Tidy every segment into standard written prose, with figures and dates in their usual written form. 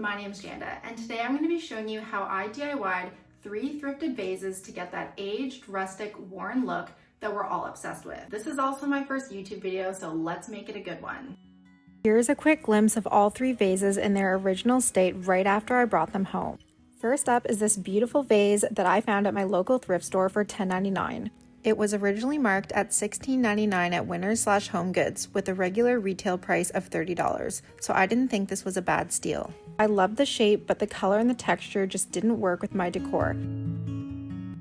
my name's Janda, and today I'm going to be showing you how I DIY'd 3 thrifted vases to get that aged, rustic, worn look that we're all obsessed with. This is also my first YouTube video, so let's make it a good one. Here's a quick glimpse of all 3 vases in their original state right after I brought them home. First up is this beautiful vase that I found at my local thrift store for $10.99. It was originally marked at $16.99 at Winners/Home Goods with a regular retail price of $30, so I didn't think this was a bad steal. I loved the shape, but the color and the texture just didn't work with my decor.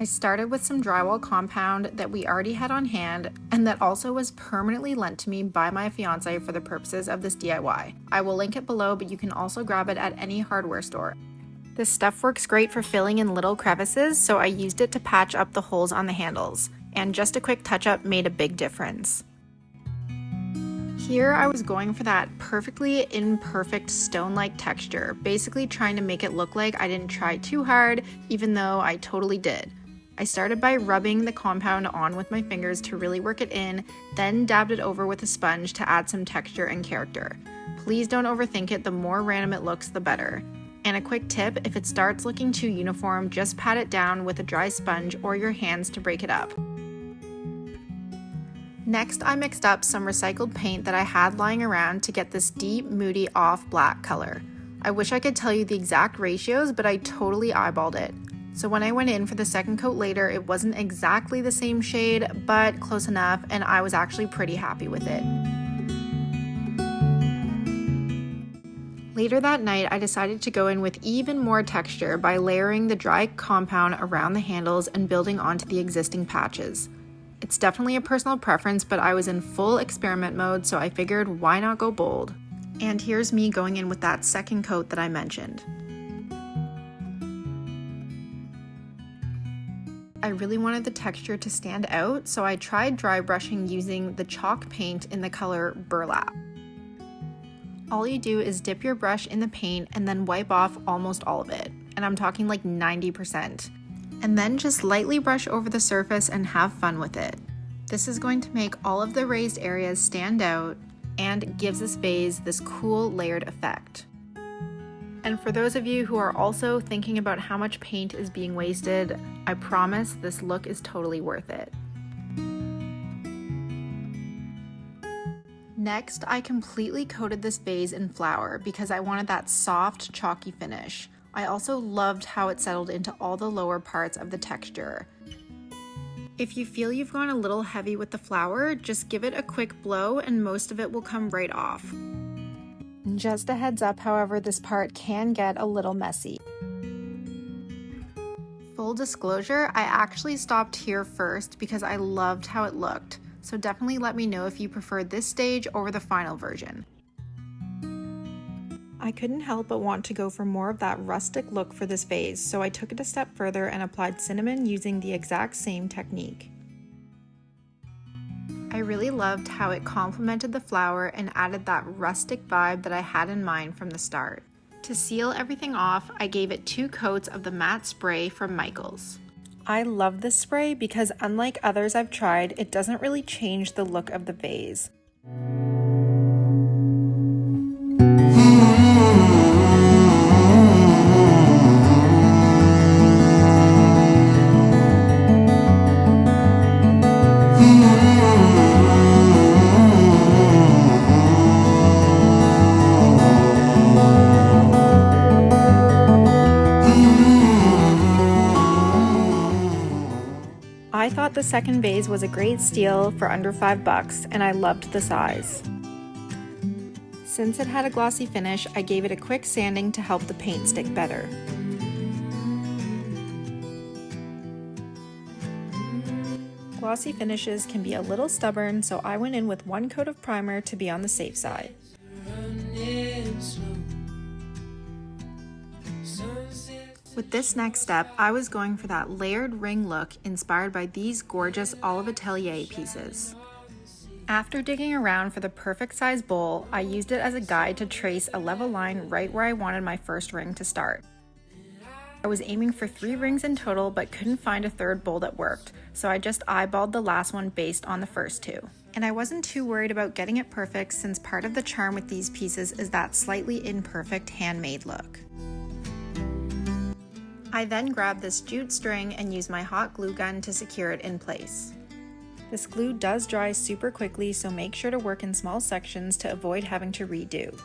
I started with some drywall compound that we already had on hand and that also was permanently lent to me by my fiance for the purposes of this DIY. I will link it below, but you can also grab it at any hardware store. This stuff works great for filling in little crevices, so I used it to patch up the holes on the handles, and just a quick touch-up made a big difference. Here I was going for that perfectly imperfect stone-like texture, basically trying to make it look like I didn't try too hard, even though I totally did. I started by rubbing the compound on with my fingers to really work it in, then dabbed it over with a sponge to add some texture and character. Please don't overthink it, the more random it looks, the better. And a quick tip, if it starts looking too uniform, just pat it down with a dry sponge or your hands to break it up. Next, I mixed up some recycled paint that I had lying around to get this deep, moody, off black color. I wish I could tell you the exact ratios, but I totally eyeballed it. So when I went in for the second coat later, it wasn't exactly the same shade, but close enough, and I was actually pretty happy with it. Later that night, I decided to go in with even more texture by layering the dry compound around the handles and building onto the existing patches. It's definitely a personal preference, but I was in full experiment mode, so I figured why not go bold? And here's me going in with that second coat that I mentioned. I really wanted the texture to stand out, so I tried dry brushing using the chalk paint in the color Burlap. All you do is dip your brush in the paint and then wipe off almost all of it, and I'm talking like 90%. And then just lightly brush over the surface and have fun with it. This is going to make all of the raised areas stand out and gives this vase this cool layered effect. And for those of you who are also thinking about how much paint is being wasted, I promise this look is totally worth it. Next, I completely coated this vase in flour because I wanted that soft, chalky finish. I also loved how it settled into all the lower parts of the texture. If you feel you've gone a little heavy with the flour, just give it a quick blow and most of it will come right off. Just a heads up, however, this part can get a little messy. Full disclosure, I actually stopped here first because I loved how it looked, so definitely let me know if you prefer this stage over the final version. I couldn't help but want to go for more of that rustic look for this vase, so I took it a step further and applied cinnamon using the exact same technique. I really loved how it complemented the flower and added that rustic vibe that I had in mind from the start. To seal everything off, I gave it 2 coats of the matte spray from Michaels. I love this spray because unlike others I've tried, it doesn't really change the look of the vase. I thought the second vase was a great steal for under $5 and I loved the size. Since it had a glossy finish, I gave it a quick sanding to help the paint stick better. Glossy finishes can be a little stubborn, so I went in with 1 coat of primer to be on the safe side. With this next step, I was going for that layered ring look inspired by these gorgeous Olive Ateliers pieces. After digging around for the perfect size bowl, I used it as a guide to trace a level line right where I wanted my first ring to start. I I was aiming for 3 rings in total but couldn't find a third bowl that worked, so I just eyeballed the last one based on the first 2. And I wasn't too worried about getting it perfect since part of the charm with these pieces is that slightly imperfect handmade look. I then grabbed this jute string and used my hot glue gun to secure it in place. This glue does dry super quickly, so make sure to work in small sections to avoid having to redo.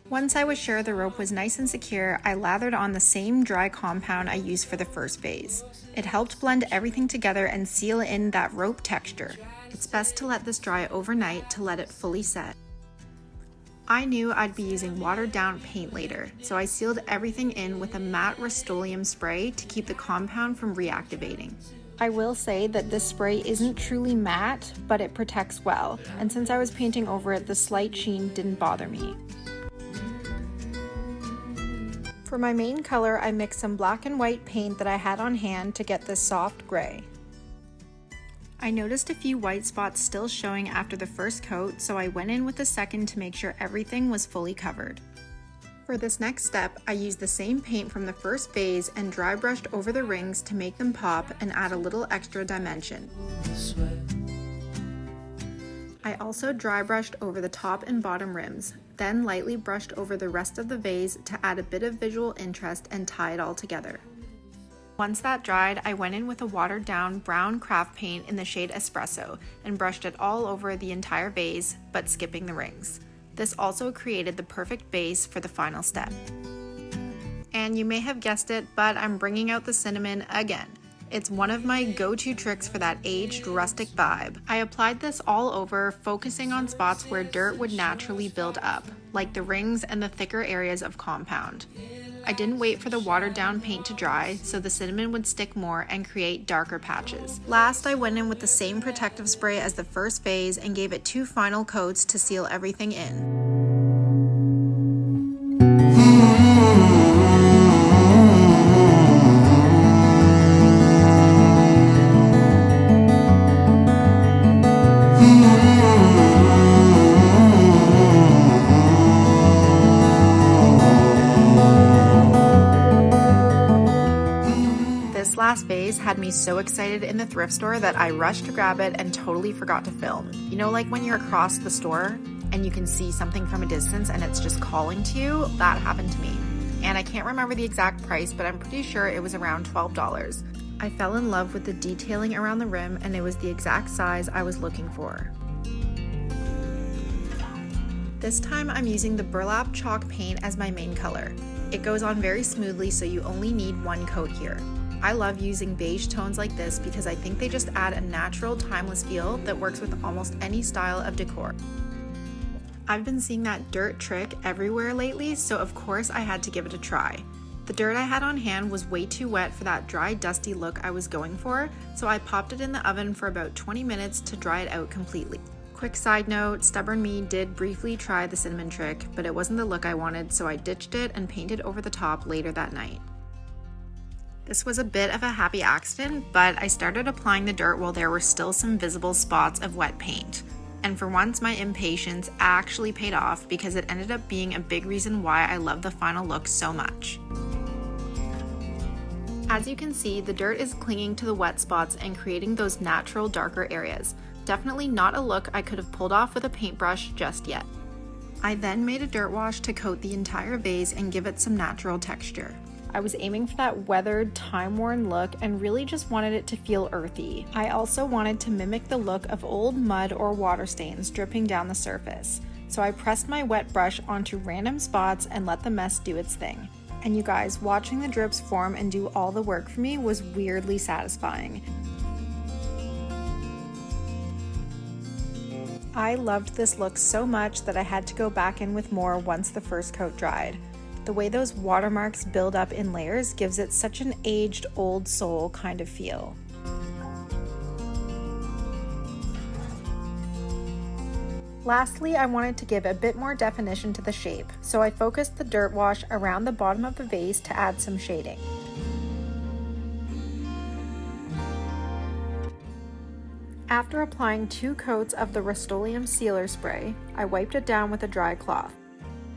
Once I was sure the rope was nice and secure, I lathered on the same dry compound I used for the first vase. It helped blend everything together and seal in that rope texture. It's best to let this dry overnight to let it fully set. I knew I'd be using watered down paint later, so I sealed everything in with a matte Rust-Oleum spray to keep the compound from reactivating. I will say that this spray isn't truly matte, but it protects well, and since I was painting over it, the slight sheen didn't bother me. For my main color, I mixed some black and white paint that I had on hand to get this soft gray. I noticed a few white spots still showing after the first coat, so I went in with the second to make sure everything was fully covered. For this next step, I used the same paint from the first vase and dry brushed over the rings to make them pop and add a little extra dimension. I also dry brushed over the top and bottom rims, then lightly brushed over the rest of the vase to add a bit of visual interest and tie it all together. Once that dried, I went in with a watered down brown craft paint in the shade Espresso and brushed it all over the entire vase, but skipping the rings. This also created the perfect base for the final step. And you may have guessed it, but I'm bringing out the cinnamon again. It's one of my go-to tricks for that aged rustic vibe. I applied this all over, focusing on spots where dirt would naturally build up, like the rings and the thicker areas of compound. I didn't wait for the watered down paint to dry, so the cinnamon would stick more and create darker patches. Last, I went in with the same protective spray as the first vase and gave it 2 final coats to seal everything in. Last vase had me so excited in the thrift store that I rushed to grab it and totally forgot to film. You know, like when you're across the store and you can see something from a distance and it's just calling to you? That happened to me. And I can't remember the exact price, but I'm pretty sure it was around $12. I fell in love with the detailing around the rim and it was the exact size I was looking for. This time I'm using the Burlap chalk paint as my main color. It goes on very smoothly, so you only need 1 coat here. I love using beige tones like this because I think they just add a natural, timeless feel that works with almost any style of decor. I've been seeing that dirt trick everywhere lately, so of course I had to give it a try. The dirt I had on hand was way too wet for that dry, dusty look I was going for, so I popped it in the oven for about 20 minutes to dry it out completely. Quick side note, stubborn me did briefly try the cinnamon trick, but it wasn't the look I wanted, so I ditched it and painted over the top later that night. This was a bit of a happy accident, but I started applying the dirt while there were still some visible spots of wet paint. And for once, my impatience actually paid off because it ended up being a big reason why I love the final look so much. As you can see, the dirt is clinging to the wet spots and creating those natural darker areas. Definitely not a look I could have pulled off with a paintbrush just yet. I then made a dirt wash to coat the entire vase and give it some natural texture. I was aiming for that weathered, time-worn look and really just wanted it to feel earthy. I also wanted to mimic the look of old mud or water stains dripping down the surface. So I pressed my wet brush onto random spots and let the mess do its thing. And you guys, watching the drips form and do all the work for me was weirdly satisfying. I loved this look so much that I had to go back in with more once the first coat dried. The way those watermarks build up in layers gives it such an aged, old soul kind of feel. Lastly, I wanted to give a bit more definition to the shape, so I focused the dirt wash around the bottom of the vase to add some shading. After applying 2 coats of the Rust-Oleum sealer spray, I wiped it down with a dry cloth.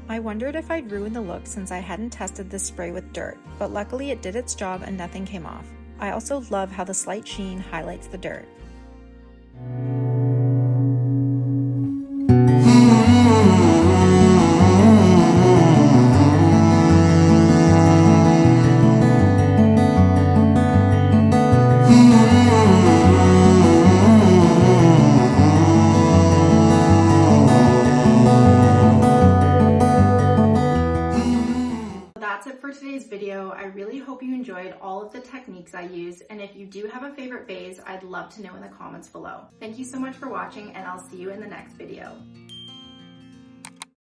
I wondered if I'd ruin the look since I hadn't tested this spray with dirt, but luckily it did its job and nothing came off. I also love how the slight sheen highlights the dirt. That's it for today's video. I really hope you enjoyed all of the techniques I used, and if you do have a favorite vase, I'd love to know in the comments below. Thank you so much for watching, and I'll see you in the next video.